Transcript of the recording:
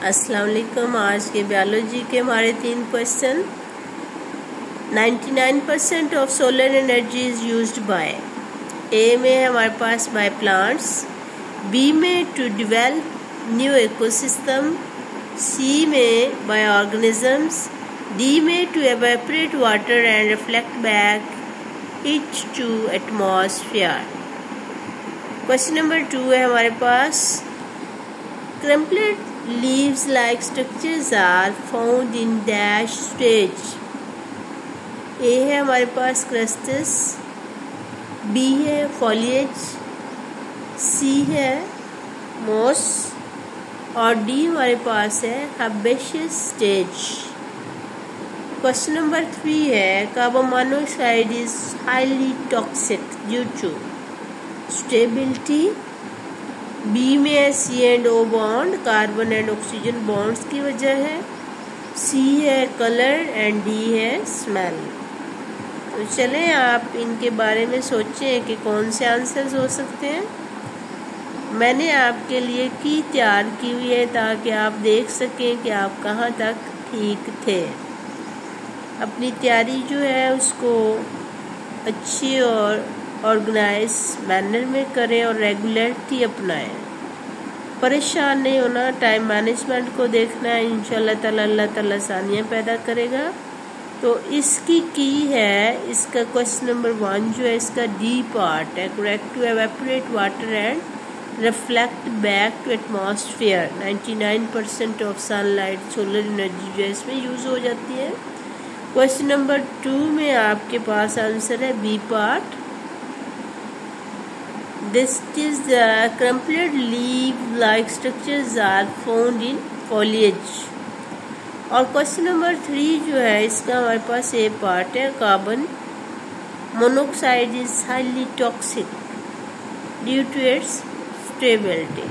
अस्सलाम वालेकुम। आज के बायोलॉजी के हमारे 3 question. 99% of solar energy is used by. A में है हमारे पास बाय प्लांट्स, बी में to develop new ecosystem, C में बाय ऑर्गेनिजम्स, डी में to evaporate water and reflect back it to atmosphere. Question number 2 है हमारे पास, crumpled leaves like structures are found in dash stage। ए है हमारे पास क्रस्टस, B है foliage, सी है मोस और डी हमारे पास है हर्बेशियस स्टेज। क्वेश्चन नंबर 3 है, carbon monoxide is highly toxic due to stability. B में है C and O bond, carbon and oxygen bonds की वजह है, सी है कलर एंड डी है स्मेल। तो चलें आप इनके बारे में सोचें कि कौन से आंसर्स हो सकते हैं। मैंने आपके लिए की तैयार की हुई है ताकि आप देख सकें कि आप कहाँ तक ठीक थे। अपनी तैयारी जो है उसको अच्छी और ऑर्गेनाइज मैनर में करें और रेगुलरिटी अपनाएं। परेशान नहीं होना, टाइम मैनेजमेंट को देखना है। इंशाल्लाह ताला अल्लाह ताला आसानियाँ पैदा करेगा। तो इसकी की है, इसका क्वेश्चन नंबर 1 जो है इसका डी पार्ट है, correct, to evaporate water and reflect back to atmosphere. 99% of sunlight solar energy जो है इसमें यूज हो जाती है। क्वेश्चन नंबर 2 में आपके पास आंसर है B part, this is the crumpled leaf-like structures are found in foliage। और क्वेश्चन नंबर 3 जो है इसका हमारे पास ए पार्ट है, carbon monoxide is highly toxic due to its stability.